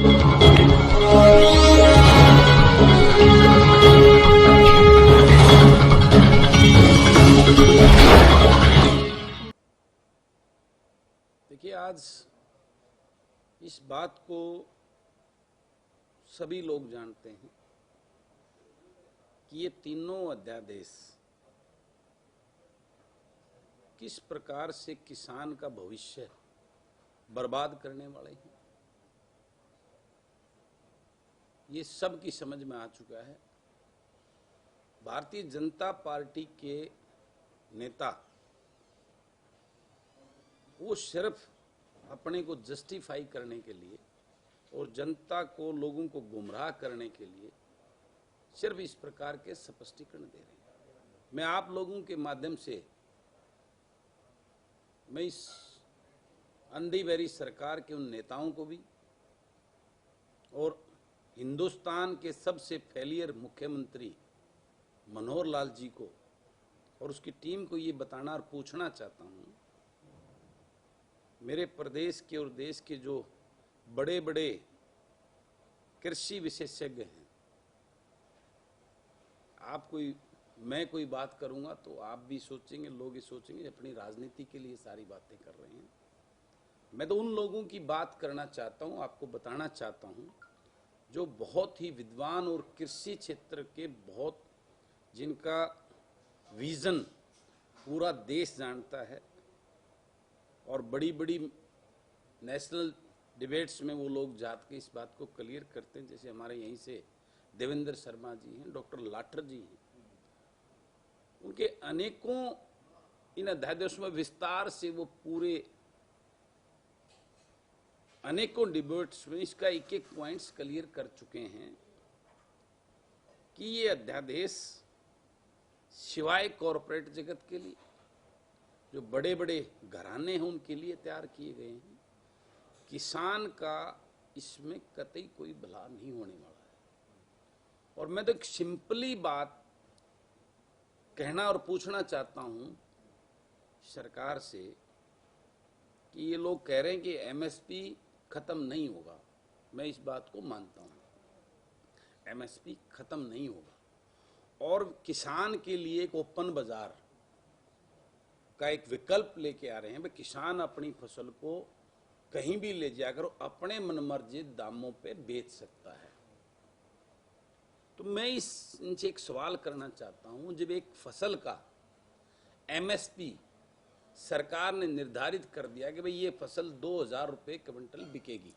देखिए, आज इस बात को सभी लोग जानते हैं कि ये तीनों अध्यादेश किस प्रकार से किसान का भविष्य बर्बाद करने वाले हैं। ये सबकी समझ में आ चुका है। भारतीय जनता पार्टी के नेता वो सिर्फ अपने को जस्टिफाई करने के लिए और जनता को, लोगों को गुमराह करने के लिए सिर्फ इस प्रकार के स्पष्टीकरण दे रहे हैं। मैं आप लोगों के माध्यम से मैं इस अंधी बहरी सरकार के उन नेताओं को भी और हिंदुस्तान के सबसे फेलियर मुख्यमंत्री मनोहर लाल जी को और उसकी टीम को ये बताना और पूछना चाहता हूं, मेरे प्रदेश के और देश के जो बड़े बड़े कृषि विशेषज्ञ हैं, मैं कोई बात करूंगा तो आप भी सोचेंगे, लोग ही सोचेंगे अपनी राजनीति के लिए सारी बातें कर रहे हैं। मैं तो उन लोगों की बात करना चाहता हूं, आपको बताना चाहता हूं, जो बहुत ही विद्वान और कृषि क्षेत्र के बहुत, जिनका विजन पूरा देश जानता है और बड़ी बड़ी नेशनल डिबेट्स में वो लोग जात के इस बात को क्लियर करते हैं। जैसे हमारे यहीं से देवेंद्र शर्मा जी हैं, डॉक्टर लाठर जी हैं, उनके अनेकों इन अध्यादेशों में विस्तार से वो पूरे अनेकों डिबेट्स में इसका एक एक पॉइंट्स क्लियर कर चुके हैं कि ये अध्यादेश सिवाय कॉरपोरेट जगत के लिए, जो बड़े बड़े घराने हैं उनके लिए तैयार किए गए हैं। किसान का इसमें कतई कोई भला नहीं होने वाला है। और मैं तो एक सिंपली बात कहना और पूछना चाहता हूं सरकार से कि ये लोग कह रहे हैं कि एमएसपी खत्म नहीं होगा। मैं इस बात को मानता हूं, एमएसपी खत्म नहीं होगा और किसान के लिए एक ओपन बाजार का एक विकल्प लेके आ रहे हैं। किसान अपनी फसल को कहीं भी ले जाकर अपने मनमर्जी दामों पे बेच सकता है। तो मैं इनसे एक सवाल करना चाहता हूं, जब एक फसल का एमएसपी सरकार ने निर्धारित कर दिया कि भाई ये फसल 2000 रुपये क्विंटल बिकेगी,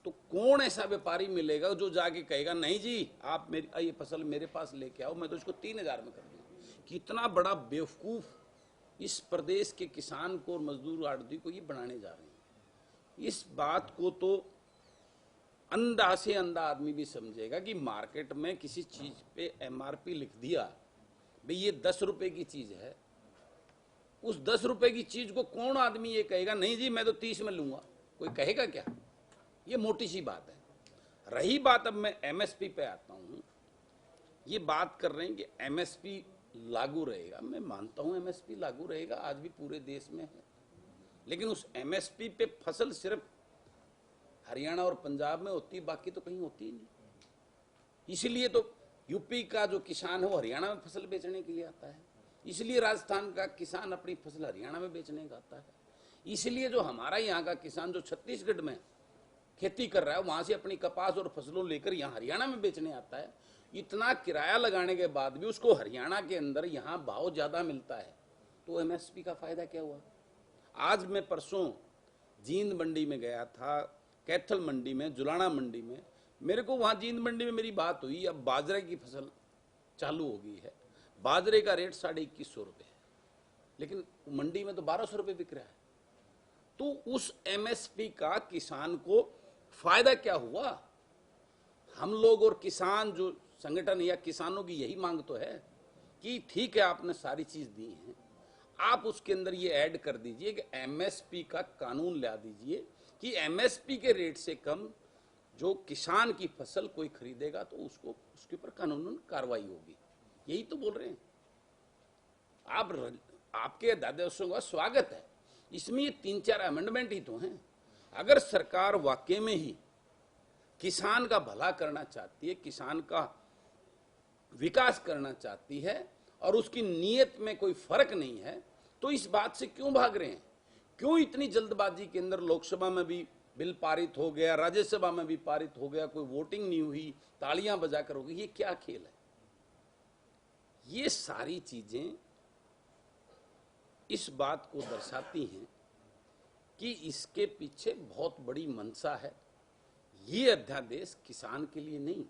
तो कौन ऐसा व्यापारी मिलेगा जो जाके कहेगा नहीं जी आप ये फसल मेरे पास लेके आओ, मैं तो इसको 3000 में कर दूं। कितना बड़ा बेवकूफ इस प्रदेश के किसान को और मजदूर आड़ती को ये बनाने जा रहे हैं। इस बात को तो अंधा से अंधा आदमी भी समझेगा कि मार्केट में किसी चीज पे एमआरपी लिख दिया, भाई ये 10 रुपए की चीज है, उस 10 रुपए की चीज को कौन आदमी ये कहेगा नहीं जी मैं तो 30 में लूंगा? कोई कहेगा क्या? ये मोटी सी बात है। रही बात, अब मैं एमएसपी पे आता हूं। ये बात कर रहे हैं कि एमएसपी लागू रहेगा। मैं मानता हूं एमएसपी लागू रहेगा, आज भी पूरे देश में है, लेकिन उस एमएसपी पे फसल सिर्फ हरियाणा और पंजाब में होती है, बाकी तो कहीं होती ही नहीं। इसलिए तो यूपी का जो किसान है वो हरियाणा में फसल बेचने के लिए आता है, इसलिए राजस्थान का किसान अपनी फसल हरियाणा में बेचने का आता है, इसलिए जो हमारा यहाँ का किसान जो छत्तीसगढ़ में खेती कर रहा है वहां से अपनी कपास और फसलों लेकर यहाँ हरियाणा में बेचने आता है। इतना किराया लगाने के बाद भी उसको हरियाणा के अंदर यहाँ भाव ज्यादा मिलता है, तो एमएसपी का फायदा क्या हुआ? आज मैं परसों जींद मंडी में गया था, कैथल मंडी में, जुलाना मंडी में, मेरे को वहां जींद मंडी में मेरी बात हुई। अब बाजरे की फसल चालू हो गई है, बाजरे का रेट 2150 रुपये है, लेकिन मंडी में तो 1200 रुपये बिक रहा है। तो उस एमएसपी का किसान को फायदा क्या हुआ? हम लोग और किसान जो संगठन या किसानों की यही मांग तो है कि ठीक है आपने सारी चीज दी है, आप उसके अंदर ये ऐड कर दीजिए कि एमएसपी का कानून ला दीजिए कि एमएसपी के रेट से कम जो किसान की फसल कोई खरीदेगा तो उसको उसके ऊपर कानूनन कार्रवाई होगी। यही तो बोल रहे हैं आप। आपके अध्यादेशों का स्वागत है, इसमें ये 3-4 अमेंडमेंट ही तो हैं। अगर सरकार वाकई में ही किसान का भला करना चाहती है, किसान का विकास करना चाहती है और उसकी नीयत में कोई फर्क नहीं है, तो इस बात से क्यों भाग रहे हैं? क्यों इतनी जल्दबाजी के अंदर लोकसभा में भी बिल पारित हो गया, राज्यसभा में भी पारित हो गया, कोई वोटिंग नहीं हुई, तालियां बजाकर हो गई? ये क्या खेल है? ये सारी चीजें इस बात को दर्शाती हैं कि इसके पीछे बहुत बड़ी मंशा है। ये अध्यादेश किसान के लिए नहीं,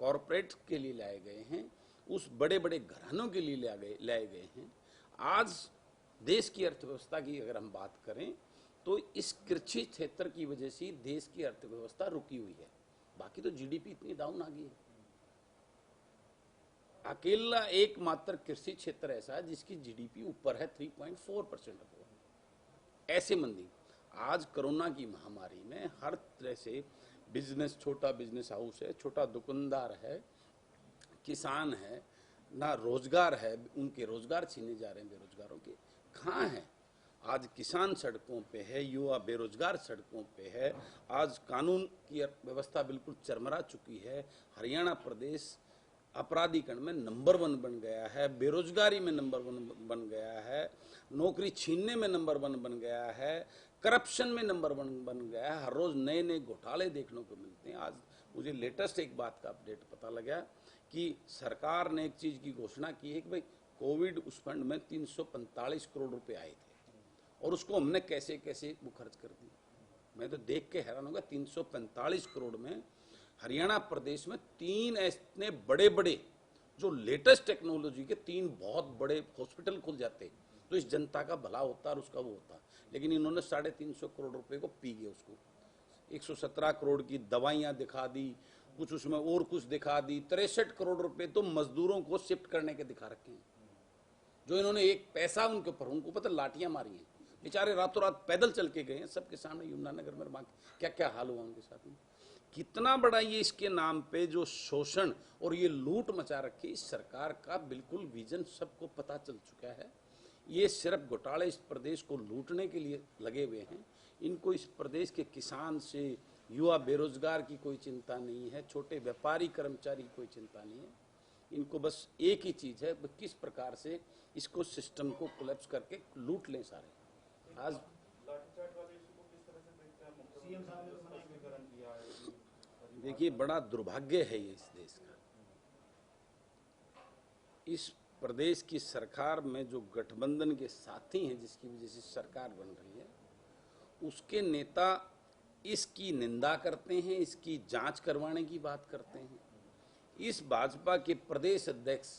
कॉरपोरेट के लिए लाए गए हैं, उस बड़े बड़े घरानों के लिए लाए गए हैं। आज देश की अर्थव्यवस्था की अगर हम बात करें तो इस कृषि क्षेत्र की वजह से देश की अर्थव्यवस्था रुकी हुई है, बाकी तो जीडीपी इतनी डाउन आ गई है। अकेला एकमात्र कृषि क्षेत्र ऐसा है जिसकी जीडीपी ऊपर है 3.4%। ऐसे मंदी आज कोरोना की महामारी में हर तरह से बिजनेस, छोटा बिजनेस हाउस है, छोटा दुकानदार है, किसान है, ना रोजगार है, उनके रोजगार छीने जा रहे हैं बेरोजगारों के। कहाँ है आज? किसान सड़कों पे है, युवा बेरोजगार सड़कों पे है। आज कानून की व्यवस्था बिल्कुल चरमरा चुकी है। हरियाणा प्रदेश अपराधीकरण में नंबर 1 बन गया है, बेरोजगारी में नंबर 1 बन गया है, नौकरी छीनने में नंबर 1 बन गया है, करप्शन में नंबर 1 बन गया है। हर रोज नए नए घोटाले देखने को मिलते हैं। आज मुझे लेटेस्ट एक बात का अपडेट पता लगा कि सरकार ने एक चीज की घोषणा की है कि भाई कोविड उस फंड में 345 करोड़ रुपए आए थे और उसको हमने कैसे कैसे वो खर्च कर दिया। मैं तो देख के हैरान होगा, 345 करोड़ में हरियाणा प्रदेश में 3 ऐसे बड़े बड़े जो लेटेस्ट टेक्नोलॉजी के 3 बहुत बड़े हॉस्पिटल खुल जाते तो इस जनता का भला होता और उसका वो होता। लेकिन इन्होंने 350 करोड़ रुपए को पी गए, उसको 117 करोड़ की दवाइयां दिखा दी, कुछ उसमें और कुछ दिखा दी। 63 करोड़ रुपए तो मजदूरों को शिफ्ट करने के दिखा रखे हैं, जो इन्होंने एक पैसा उनके ऊपर, उनको पता लाठियां मारी हैं, बेचारे रातों रात पैदल चल के गए हैं सबके सामने। यमुनानगर में क्या क्या हाल हुआ उनके साथ में। कितना बड़ा ये इसके नाम पे जो शोषण और ये लूट मचा रखी, इस सरकार का बिल्कुल विजन सबको पता चल चुका है। ये सिर्फ घोटाले इस प्रदेश को लूटने के लिए लगे हुए हैं। इनको इस प्रदेश के किसान से, युवा बेरोजगार की कोई चिंता नहीं है, छोटे व्यापारी कर्मचारी की कोई चिंता नहीं है। इनको बस एक ही चीज है, किस प्रकार से इसको सिस्टम को कोलैप्स करके लूट लें सारे। आज देखिए, बड़ा दुर्भाग्य है ये इस देश का। इस प्रदेश की सरकार में जो गठबंधन के साथी हैं, जिसकी वजह से सरकार बन रही है, उसके नेता इसकी निंदा करते हैं, इसकी जांच करवाने की बात करते हैं। इस भाजपा के प्रदेश अध्यक्ष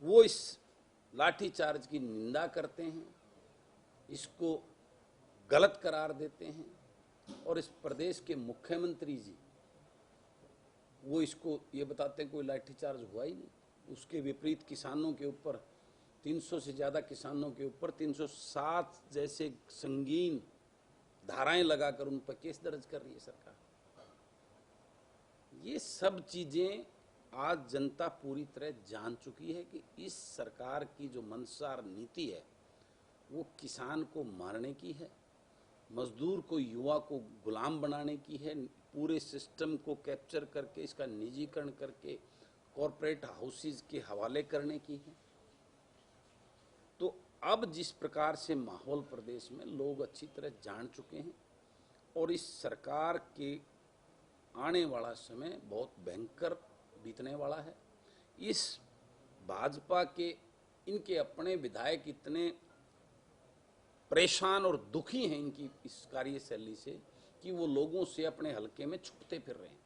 वो इस लाठीचार्ज की निंदा करते हैं, इसको गलत करार देते हैं। और इस प्रदेश के मुख्यमंत्री जी वो इसको ये बताते हैं कोई लाठीचार्ज हुआ ही नहीं। उसके विपरीत किसानों के ऊपर, 300 से ज्यादा किसानों के ऊपर 307 जैसे संगीन धाराएं लगाकर उन पर केस दर्ज कर रही है सरकार। ये सब चीजें आज जनता पूरी तरह जान चुकी है कि इस सरकार की जो मंशा नीति है वो किसान को मारने की है, मजदूर को, युवा को गुलाम बनाने की है, पूरे सिस्टम को कैप्चर करके इसका निजीकरण करके कॉरपोरेट हाउसेस के हवाले करने की है। तो अब जिस प्रकार से माहौल प्रदेश में लोग अच्छी तरह जान चुके हैं और इस सरकार के आने वाला समय बहुत भयंकर बीतने वाला है। इस भाजपा के इनके अपने विधायक इतने परेशान और दुखी हैं इनकी इस कार्यशैली से कि वो लोगों से अपने हलके में छुपते फिर रहे हैं,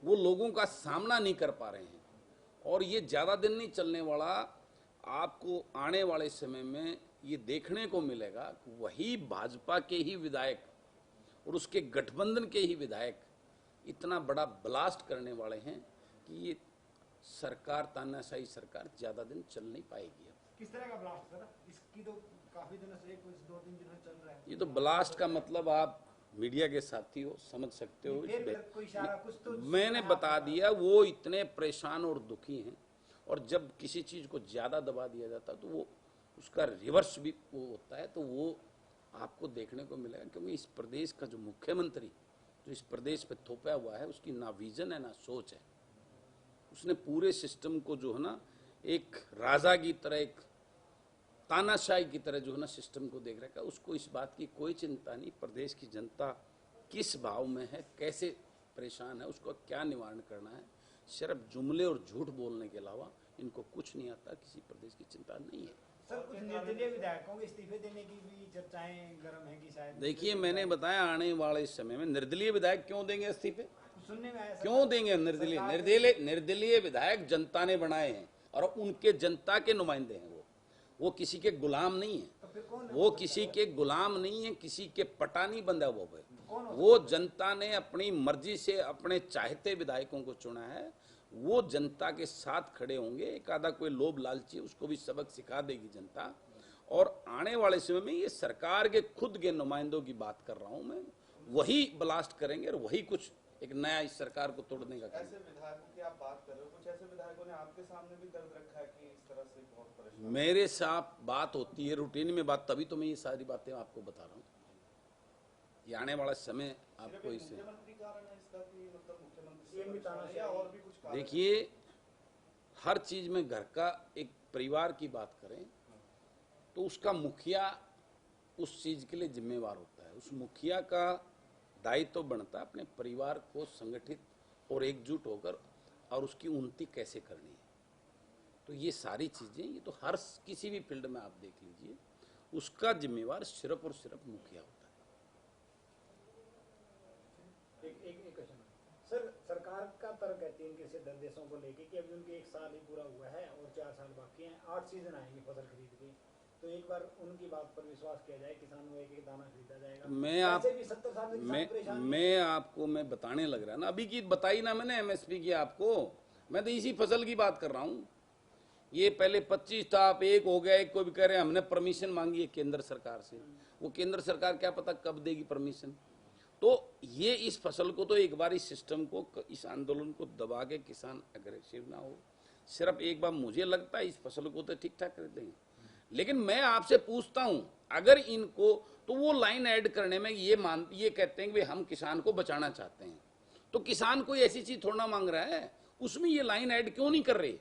वो लोगों का सामना नहीं कर पा रहे हैं। और ये ज्यादा दिन नहीं चलने वाला, आपको आने वाले समय में ये देखने को मिलेगा कि वही भाजपा के ही विधायक और उसके गठबंधन के ही विधायक इतना बड़ा ब्लास्ट करने वाले हैं कि ये सरकार, तानाशाही सरकार ज्यादा दिन चल नहीं पाएगी। किस तरह का ब्लास्ट सर? इसकी तो काफी दिनों से, कुछ 2-3 दिनों से चल रहा है। ये तो ब्लास्ट का मतलब आप मीडिया के साथी हो, समझ सकते हो। कोई इशारा कुछ तो मैंने बता दिया, वो इतने परेशान और दुखी हैं और जब किसी चीज को ज्यादा दबा दिया जाता तो वो उसका रिवर्स भी वो होता है। तो वो आपको देखने को मिलेगा, क्योंकि इस प्रदेश का जो मुख्यमंत्री जो इस प्रदेश पे थोपा हुआ है, उसकी ना विजन है ना सोच है। उसने पूरे सिस्टम को जो है ना एक राजा की तरह, एक तानाशाही की तरह जो है ना सिस्टम को देख रखा है। उसको इस बात की कोई चिंता नहीं प्रदेश की जनता किस भाव में है, कैसे परेशान है, उसको क्या निवारण करना है। सिर्फ जुमले और झूठ बोलने के अलावा इनको कुछ नहीं आता, किसी प्रदेश की चिंता नहीं है। सर, कुछ निर्दलीय विधायकों के इस्तीफे देने की भी चर्चाएं गर्म है कि शायद। देखिए, मैंने बताया आने वाले समय में निर्दलीय विधायक क्यों देंगे इस्तीफे, सुनने में आया सर, क्यों देंगे निर्दलीय विधायक जनता ने बनाए हैं और उनके जनता के नुमाइंदे हैं। वो किसी के गुलाम नहीं है, तो फिर कौन वो किसी के गुलाम नहीं है, किसी के पटा नहीं बंधा हुआ है। वो जनता ने अपनी मर्जी से अपने चाहते विधायकों को चुना है। वो जनता के साथ खड़े होंगे। एक आधा कोई लोभ लालची उसको भी सबक सिखा देगी जनता। और आने वाले समय में ये सरकार के खुद के नुमाइंदों की बात कर रहा हूं मैं, वही ब्लास्ट करेंगे और वही कुछ एक नया इस सरकार को तोड़ने का काम। ऐसे विधायकों की आप बात कर रहे हो, कुछ ऐसे विधायकों ने आपके सामने भी दर्द रखा है कि इस तरह से बहुत परेशान। मेरे साथ बात होती है रूटीन में बात, तभी तो मैं ये सारी बातें आपको बता रहा हूँ। ये आने वाला समय आपको इससे मुख्यमंत्री कारण है इसका कि मतलब मुख्यमंत्री या और भी कुछ कारण? देखिए, हर चीज में घर का एक परिवार की बात करें तो उसका मुखिया उस चीज के लिए जिम्मेवार होता है। उस मुखिया का दायित्व तो बनता है अपने परिवार को संगठित और एकजुट होकर और उसकी उन्नति कैसे करनी है। तो ये सारी चीजें, ये तो हर किसी भी फील्ड में आप देख लीजिए, उसका जिम्मेवार सिर्फ और सिर्फ मुखिया होता है। एक क्वेश्चन सर, सरकार का तर्क है 3 कृषि अध्यादेशों को लेके कि अभी उनके 1 साल ही पूरा हुआ है और 4 साल बाकी हैं, 8 सीजन आएंगे फसल खरीद के, तो एक बार उनकी बात पर विश्वास किया जाए, किसान को एक दाना खरीदा जाएगा। मैं आपको मैं बताने लग रहा है ना, अभी की बताई ना मैंने एमएसपी की आपको, मैं तो इसी फसल की बात कर रहा हूँ। ये पहले 25 था, आप 1 हो गया। एक को भी कह रहे हैं हमने परमिशन मांगी है केंद्र सरकार से, वो केंद्र सरकार क्या पता कब देगी परमिशन। तो ये इस फसल को तो एक बार इस सिस्टम को, इस आंदोलन को दबा के किसान अग्रेसिव ना हो। सिर्फ एक बार मुझे लगता है इस फसल को तो ठीक ठाक कर देंगे। लेकिन मैं आपसे पूछता हूं, अगर इनको तो वो लाइन ऐड करने में ये कहते हैं कि हम किसान को बचाना चाहते हैं, तो किसान कोई ऐसी चीज थोड़ा मांग रहा है, उसमें ये लाइन ऐड क्यों नहीं कर रही?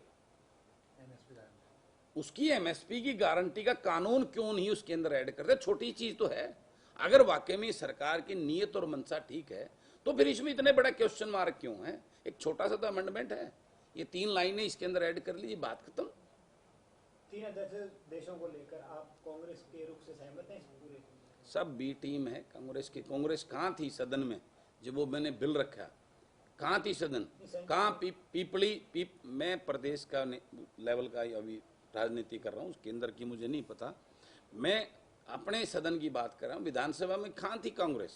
उसकी एमएसपी की गारंटी का कानून क्यों नहीं उसके अंदर ऐड करते? छोटी चीज तो है। अगर वाकई में सरकार की नीयत और मंशा ठीक है तो फिर इसमें इतने बड़ा क्वेश्चन मार्क क्यों है? एक छोटा सा तो अमेंडमेंट है, ये 3 लाइनें इसके अंदर ऐड कर लीजिए, बात खत्म। 3 देशों को लेकर आप कांग्रेस के रुख से सहमत हैं? पूरे सब बी टीम है कांग्रेस की। कांग्रेस कहाँ थी सदन में जब वो मैंने बिल रखा? कहाँ थी सदन? कहाँ मैं प्रदेश का लेवल का अभी राजनीति कर रहा हूँ, केंद्र की मुझे नहीं पता। मैं अपने सदन की बात कर रहा हूँ। विधानसभा में कहाँ थी कांग्रेस?